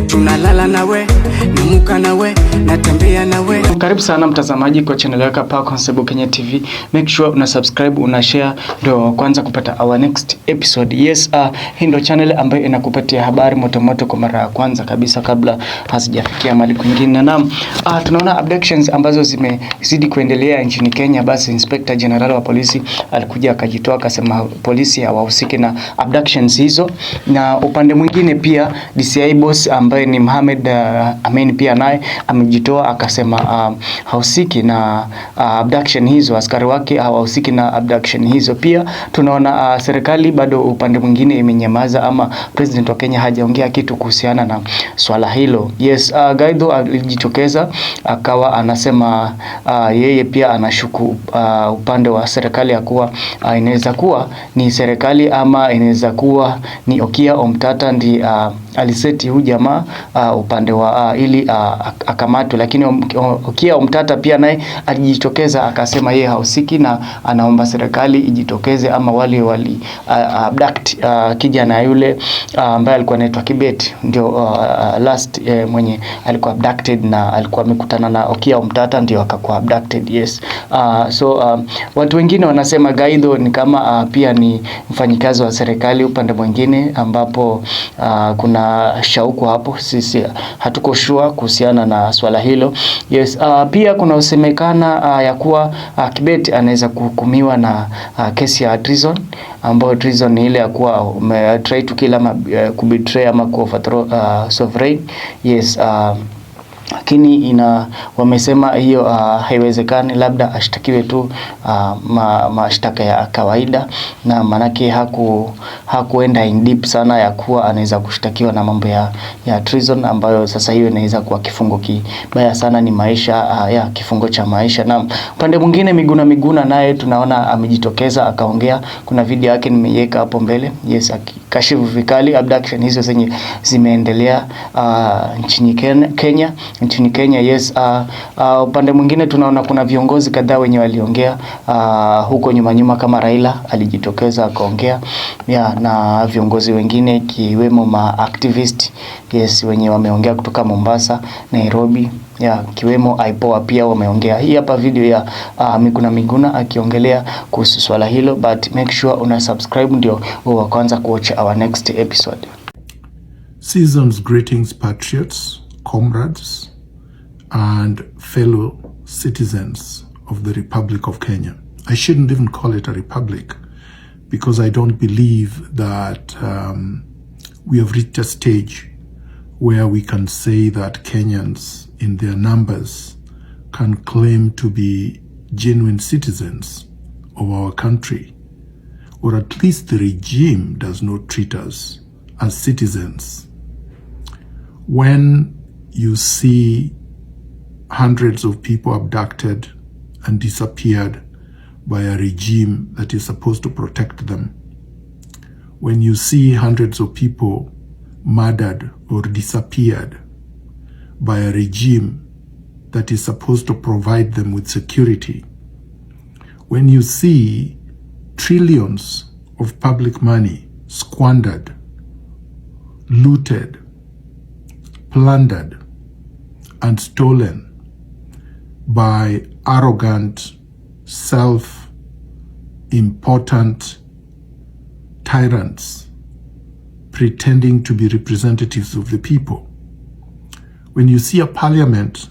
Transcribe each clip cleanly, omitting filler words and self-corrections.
tunalala nawe, namuka nawe, natembea nawe. Karibu sana mtazamaji kwa channel yako hapa Concept Kenya TV. Make sure una subscribe, una share ndio kwanza kupata our next episode. Yes, hii ndio channel ambayo inakupatia habari moto kwa mara ya kwanza kabisa kabla hazijafikia mahali kwingine. Na tunaona abductions ambazo zimezidi kuendelea nchini Kenya. Basi Inspector General wa polisi alikuja akajitoa akasema polisi hawahusiki na abductions hizo, na upande mwingine pia DCI boss ambaye ni Mohamed Amin pia naye amejitoa akasema hahusiki na abduction hizo, askari wake hawahusiki na abduction hizo. Pia tunaona serikali bado upande mwingine imenyamaza, ama president wa Kenya hajaongea kitu kuhusiana na swala hilo. Yes, Gaidho alijitokeza akawa anasema yeye pia anashuku upande wa serikali ya kuwa inaweza kuwa ni serikali ama inaweza kuwa ni Okia Omtata ndi aliseti huyu jamaa upande wa ili akamatwe, lakini Okia Omtata pia naye alijitokeza akasema yeye hahusiki na anaomba serikali ijitokeze, ama wali abduct kijana yule ambaye alikuwa anaitwa Kibet, ndio last mwenye alikuwa abducted na alikuwa amekutana na Okia Omtata ndio akakuwa abducted. Yes, so watu wengine wanasema Gaidho ni kama pia ni mfanyikazi wa serikali upande mwingine, ambapo kuna shauku hapo. Sisi hatuko sure kuhusiana na swala hilo. Yes, pia kuna usemekana ya kuwa Kibet anaweza kuhukumiwa na kesi ya treason, ambayo treason ni ile ya kuwa try to kill ama kubetray ama kuoverthrow sovereign. Yes, lakini wamesema hiyo haiwezekani, labda ashtakiwe tu mashtaka ya kawaida, na manake hakuenda in deep sana ya kuwa anaweza kushtakiwa na mambo ya treason, ambayo sasa hiyo inaweza kuwa kifungo kibaya sana, ni maisha ya kifungo cha maisha. Na upande mwingine Miguna naye tunaona amejitokeza akaongea, kuna video yake nimeiweka hapo mbele. Yes, akikashifu vikali abduction hizo zenye zimeendelea nchini Kenya. Yes, upande mwingine tunaona kuna viongozi kadhaa wenye waliongea huko nyuma kama Raila alijitokeza akaongea, na viongozi wengine kiwemo activist. Yes, wenye wameongea kutoka Mombasa, Nairobi, kiwemo IPOA pia wameongea. Hii hapa video ya Miguna akiongelea kuhusu swala hilo, but make sure una subscribe ndio wa kwanza kuwatch our next episode. Season's greetings, patriots, comrades, and fellow citizens of the Republic of Kenya. I shouldn't even call it a republic, because I don't believe that we have reached a stage where we can say that Kenyans in their numbers can claim to be genuine citizens of our country, or at least the regime does not treat us as citizens. When you see hundreds of people abducted and disappeared by a regime that is supposed to protect them, when you see hundreds of people murdered or disappeared by a regime that is supposed to provide them with security, when you see trillions of public money squandered, looted, plundered, and stolen by arrogant, self-important tyrants pretending to be representatives of the people, when you see a parliament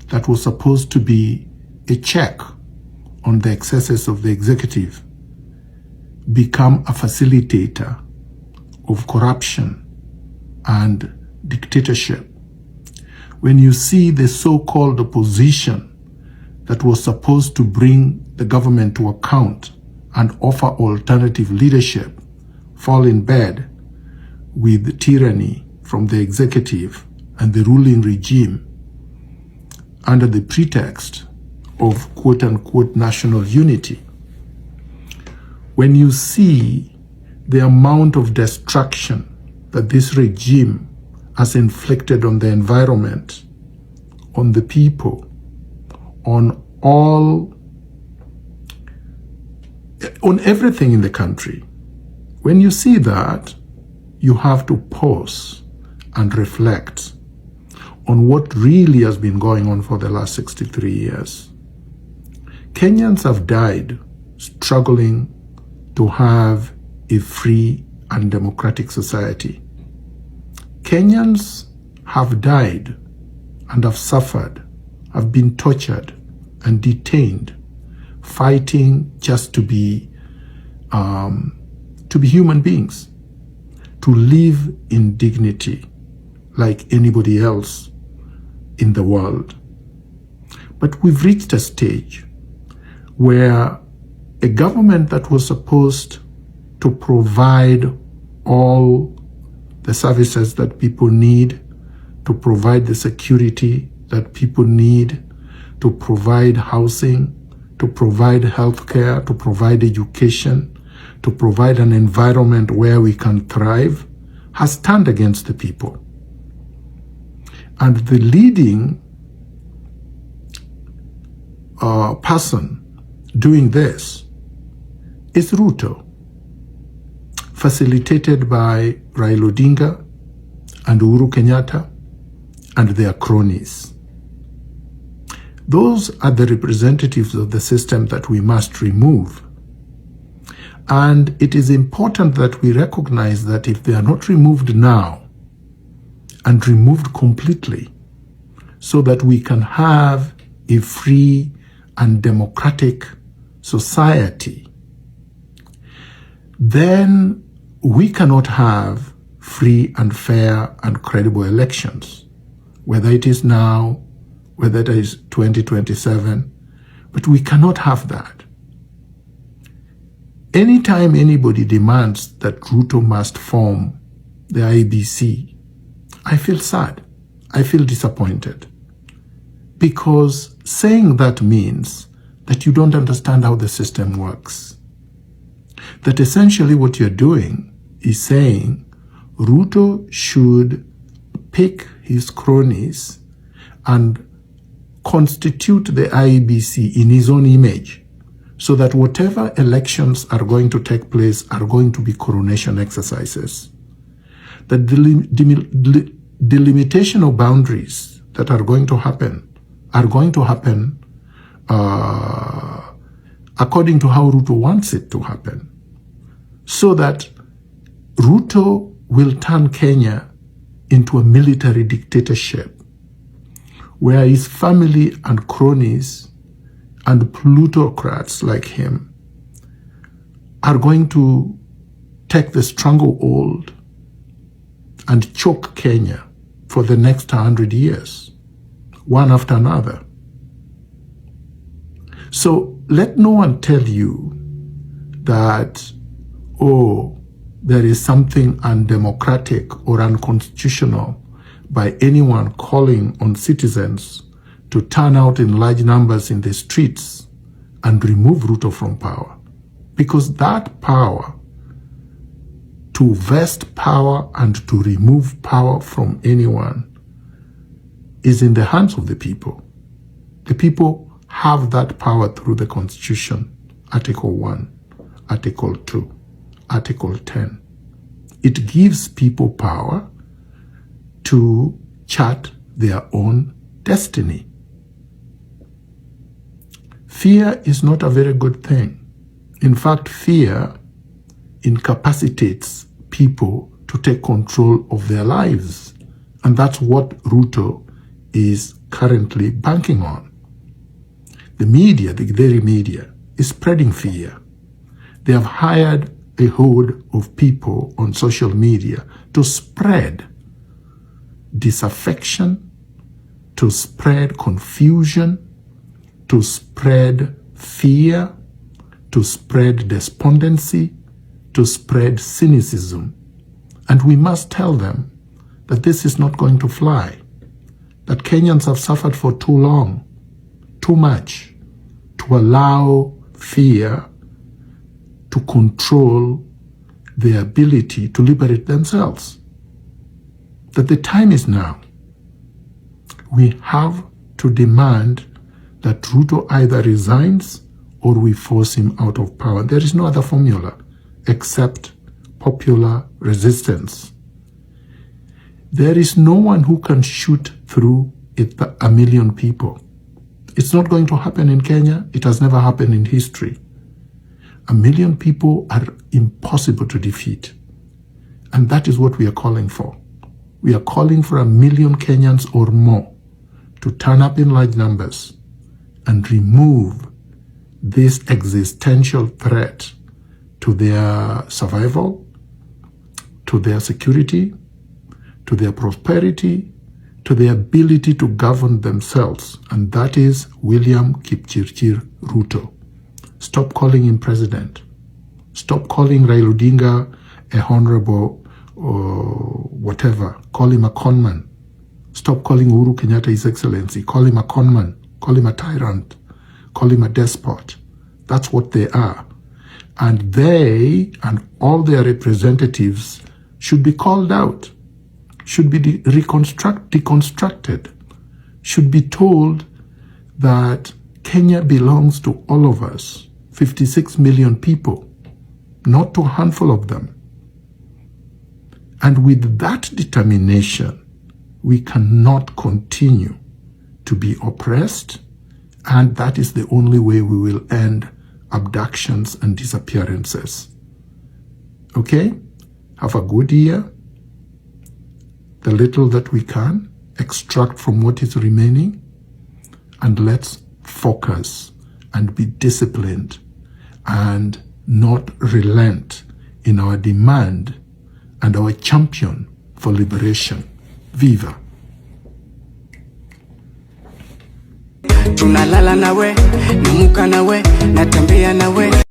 that was supposed to be a check on the excesses of the executive become a facilitator of corruption and dictatorship, when you see the so-called opposition that was supposed to bring the government to account and offer alternative leadership fall in bed with tyranny from the executive and the ruling regime under the pretext of quote-unquote national unity, when you see the amount of destruction that this regime has inflicted on the environment, on the people, on everything in the country, when you see that, you have to pause and reflect on what really has been going on for the last 63 years. Kenyans have died struggling to have a free and democratic society. Kenyans have died and have suffered, have been tortured and detained, fighting just to be human beings, to live in dignity like anybody else in the world. But we've reached a stage where a government that was supposed to provide all the services that people need, to provide the security that people need, to provide housing, to provide healthcare, to provide education, to provide an environment where we can thrive, has turned against the people. And the leading person doing this is Ruto, facilitated by Raila Odinga and Uhuru Kenyatta and their cronies. Those are the representatives of the system that we must remove. And it is important that we recognize that if they are not removed now and removed completely, so that we can have a free and democratic society, then we cannot have free and fair and credible elections, whether it is now, whether it is 2027, but we cannot have that. Anytime anybody demands that Ruto must form the IEBC, I feel sad, I feel disappointed, because saying that means that you don't understand how the system works. That essentially what you're doing is saying Ruto should pick his cronies and constitute the IEBC in his own image, so that whatever elections are going to take place are going to be coronation exercises. That the delimitation of boundaries that are going to happen according to how Ruto wants it to happen, so that Ruto will turn Kenya into a military dictatorship, where his family and cronies and plutocrats like him are going to take the stranglehold and choke Kenya for the next 100 years, one after another. So let no one tell you that, oh, there is something undemocratic or unconstitutional by anyone calling on citizens to turn out in large numbers in the streets and remove Ruto from power. Because that power, to vest power and to remove power from anyone, is in the hands of the people. The people have that power through the Constitution, Article 1, Article 2, Article 10. It gives people power to chart their own destiny. Fear is not a very good thing. In fact, fear incapacitates people to take control of their lives. And that's what Ruto is currently banking on. The media, the very media, is spreading fear. They have hired a horde of people on social media to spread disaffection, to spread confusion, to spread fear, to spread despondency, to spread cynicism. And we must tell them that this is not going to fly, that Kenyans have suffered for too long, too much, to allow fear to control their ability to liberate themselves. That the time is now. We have to demand that Ruto either resigns or we force him out of power. There is no other formula except popular resistance. There is no one who can shoot through a million people. It's not going to happen in Kenya. It has never happened in history. 1 million people are impossible to defeat. And that is what we are calling for. We are calling for 1 million Kenyans or more to turn up in large numbers and remove this existential threat to their survival, to their security, to their prosperity, to their ability to govern themselves. And that is William Kipchirchir Ruto. Stop calling him president. Stop calling Raila Odinga a honorable or whatever. Call him a conman. Stop calling Uhuru Kenyatta His Excellency. Call him a conman. Call him a tyrant. Call him a despot. That's what they are. And they and all their representatives should be called out, should be deconstructed, should be told that Kenya belongs to all of us, 56 million people, not to a handful of them. And with that determination, we cannot continue to be oppressed, and that is the only way we will end abductions and disappearances. Okay? Have a good year. The little that we can, extract from what is remaining, and let's focus and be disciplined and not relent in our demand and our champion for liberation. Viva! Tunalala nawe, namuka nawe, natembea nawe.